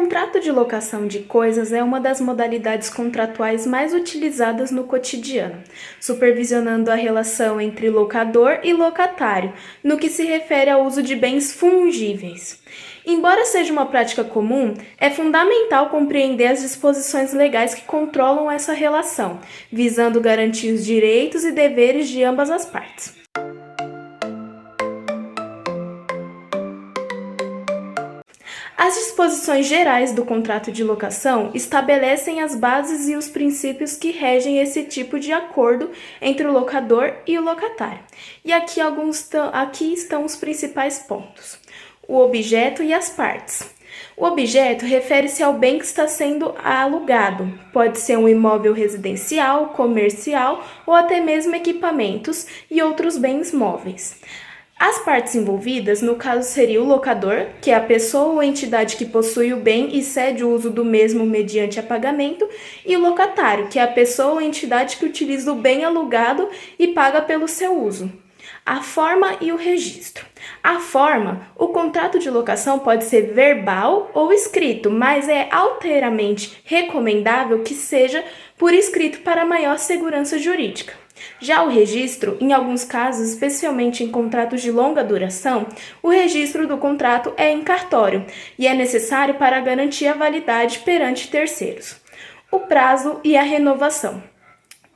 contrato de locação de coisas é uma das modalidades contratuais mais utilizadas no cotidiano, supervisionando a relação entre locador e locatário, no que se refere ao uso de bens fungíveis. Embora seja uma prática comum, é fundamental compreender as disposições legais que controlam essa relação, visando garantir os direitos e deveres de ambas as partes. As disposições gerais do contrato de locação estabelecem as bases e os princípios que regem esse tipo de acordo entre o locador e o locatário. E aqui estão os principais pontos. O objeto e as partes. O objeto refere-se ao bem que está sendo alugado. Pode ser um imóvel residencial, comercial ou até mesmo equipamentos e outros bens móveis. As partes envolvidas, no caso, seria o locador, que é a pessoa ou entidade que possui o bem e cede o uso do mesmo mediante pagamento, e o locatário, que é a pessoa ou entidade que utiliza o bem alugado e paga pelo seu uso. A forma e o registro. A forma, o contrato de locação pode ser verbal ou escrito, mas é alteramente recomendável que seja por escrito para maior segurança jurídica. Já o registro, em alguns casos, especialmente em contratos de longa duração, o registro do contrato é em cartório e é necessário para garantir a validade perante terceiros. O prazo e a renovação.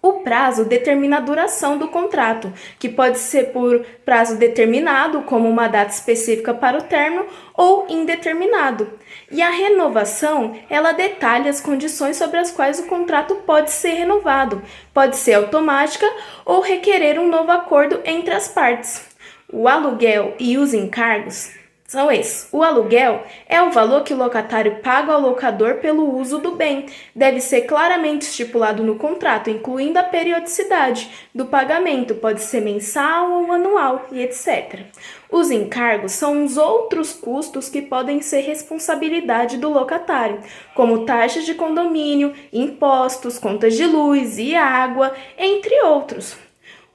O prazo determina a duração do contrato, que pode ser por prazo determinado, como uma data específica para o término, ou indeterminado. E a renovação, ela detalha as condições sobre as quais o contrato pode ser renovado. Pode ser automática ou requerer um novo acordo entre as partes. O aluguel e os encargos são esses. O aluguel é o valor que o locatário paga ao locador pelo uso do bem. Deve ser claramente estipulado no contrato, incluindo a periodicidade do pagamento, pode ser mensal ou anual, e etc. Os encargos são os outros custos que podem ser responsabilidade do locatário, como taxas de condomínio, impostos, contas de luz e água, entre outros.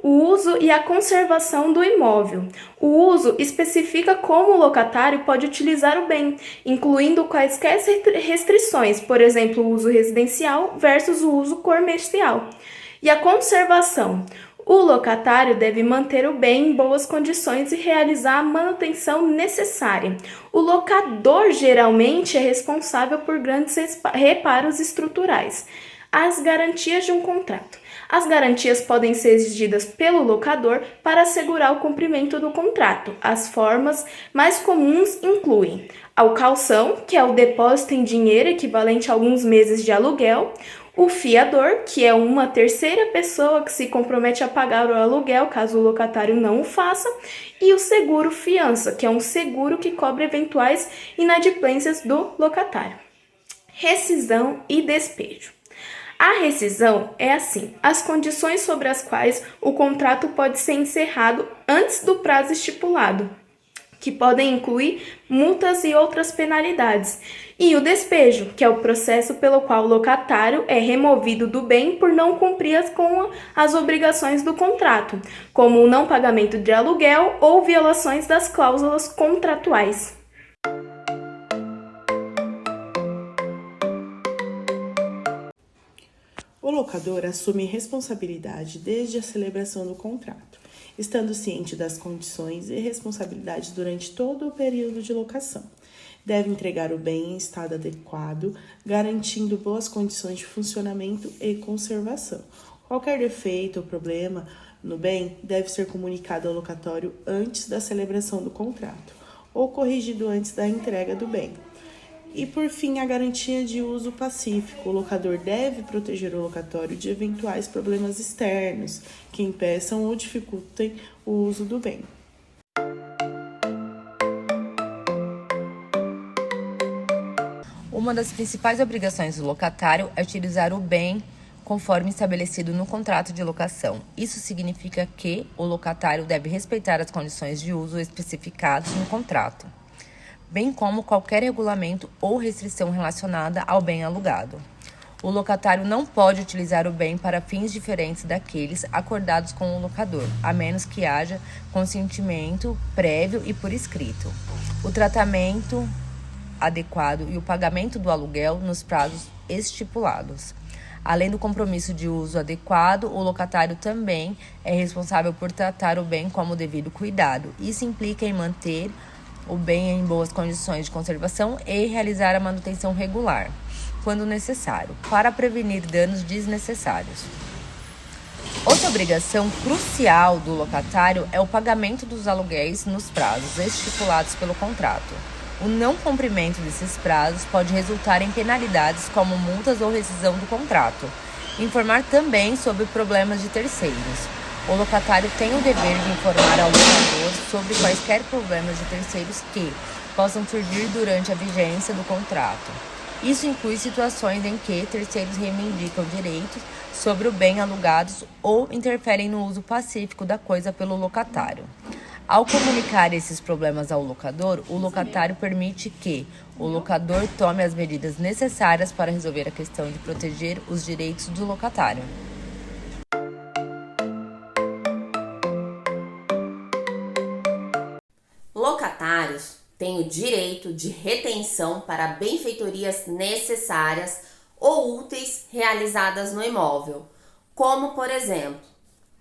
O uso e a conservação do imóvel. O uso especifica como o locatário pode utilizar o bem, incluindo quaisquer restrições, por exemplo, o uso residencial versus o uso comercial. E a conservação. O locatário deve manter o bem em boas condições e realizar a manutenção necessária. O locador geralmente é responsável por grandes reparos estruturais. As garantias de um contrato. As garantias podem ser exigidas pelo locador para assegurar o cumprimento do contrato. As formas mais comuns incluem a calção, que é o depósito em dinheiro equivalente a alguns meses de aluguel, o fiador, que é uma terceira pessoa que se compromete a pagar o aluguel caso o locatário não o faça, e o seguro fiança, que é um seguro que cobre eventuais inadimplências do locatário. Rescisão e despejo. A rescisão é assim, as condições sobre as quais o contrato pode ser encerrado antes do prazo estipulado, que podem incluir multas e outras penalidades. E o despejo, que é o processo pelo qual o locatário é removido do bem por não cumprir com as obrigações do contrato, como o não pagamento de aluguel ou violações das cláusulas contratuais. O locador assume responsabilidade desde a celebração do contrato, estando ciente das condições e responsabilidades durante todo o período de locação. Deve entregar o bem em estado adequado, garantindo boas condições de funcionamento e conservação. Qualquer defeito ou problema no bem deve ser comunicado ao locatário antes da celebração do contrato, ou corrigido antes da entrega do bem. E, por fim, a garantia de uso pacífico. O locador deve proteger o locatário de eventuais problemas externos que impeçam ou dificultem o uso do bem. Uma das principais obrigações do locatário é utilizar o bem conforme estabelecido no contrato de locação. Isso significa que o locatário deve respeitar as condições de uso especificadas no contrato, bem como qualquer regulamento ou restrição relacionada ao bem alugado. O locatário não pode utilizar o bem para fins diferentes daqueles acordados com o locador, a menos que haja consentimento prévio e por escrito. O tratamento adequado e o pagamento do aluguel nos prazos estipulados. Além do compromisso de uso adequado, o locatário também é responsável por tratar o bem como devido cuidado. Isso implica em manter o bem em boas condições de conservação e realizar a manutenção regular, quando necessário, para prevenir danos desnecessários. Outra obrigação crucial do locatário é o pagamento dos aluguéis nos prazos estipulados pelo contrato. O não cumprimento desses prazos pode resultar em penalidades como multas ou rescisão do contrato. Informar também sobre problemas de terceiros. O locatário tem o dever de informar ao locador sobre quaisquer problemas de terceiros que possam surgir durante a vigência do contrato. Isso inclui situações em que terceiros reivindicam direitos sobre o bem alugados ou interferem no uso pacífico da coisa pelo locatário. Ao comunicar esses problemas ao locador, o locatário permite que o locador tome as medidas necessárias para resolver a questão de proteger os direitos do locatário. Locatários têm o direito de retenção para benfeitorias necessárias ou úteis realizadas no imóvel, como, por exemplo,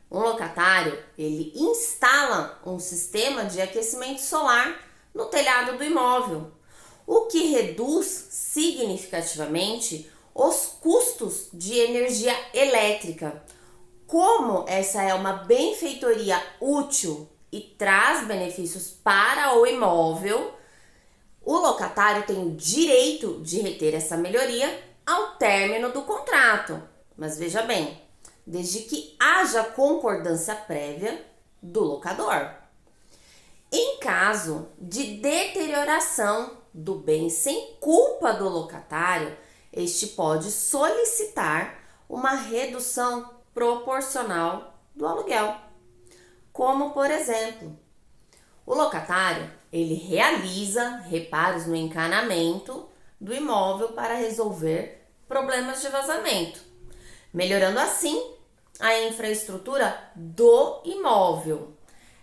um locatário, ele instala um sistema de aquecimento solar no telhado do imóvel, o que reduz significativamente os custos de energia elétrica. Como essa é uma benfeitoria útil e traz benefícios para o imóvel, o locatário tem o direito de reter essa melhoria ao término do contrato. Mas veja bem, desde que haja concordância prévia do locador. Em caso de deterioração do bem sem culpa do locatário, este pode solicitar uma redução proporcional do aluguel. Como, por exemplo, o locatário, ele realiza reparos no encanamento do imóvel para resolver problemas de vazamento, melhorando assim a infraestrutura do imóvel.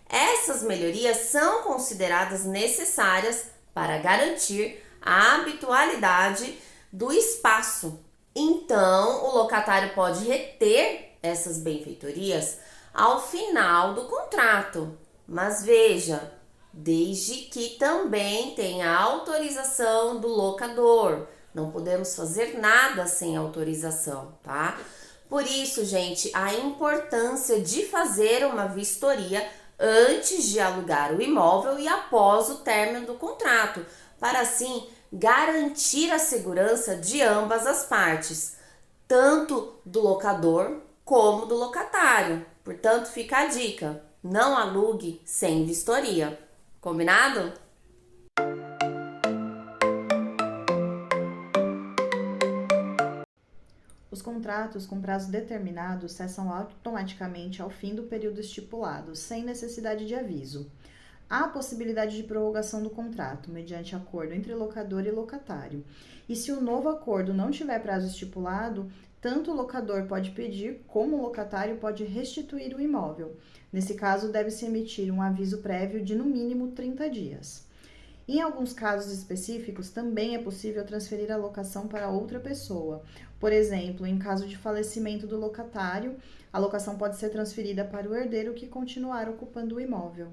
Essas melhorias são consideradas necessárias para garantir a habitualidade do espaço. Então, o locatário pode reter essas benfeitorias ao final do contrato. Mas veja, desde que também tenha autorização do locador. Não podemos fazer nada sem autorização, tá? Por isso, gente, a importância de fazer uma vistoria antes de alugar o imóvel e após o término do contrato, para assim garantir a segurança de ambas as partes, tanto do locador como do locatário. Portanto, fica a dica: não alugue sem vistoria. Combinado? Os contratos com prazo determinado cessam automaticamente ao fim do período estipulado, sem necessidade de aviso. Há a possibilidade de prorrogação do contrato, mediante acordo entre locador e locatário. E se o novo acordo não tiver prazo estipulado, tanto o locador pode pedir, como o locatário pode restituir o imóvel. Nesse caso, deve-se emitir um aviso prévio de no mínimo 30 dias. Em alguns casos específicos, também é possível transferir a locação para outra pessoa. Por exemplo, em caso de falecimento do locatário, a locação pode ser transferida para o herdeiro que continuar ocupando o imóvel.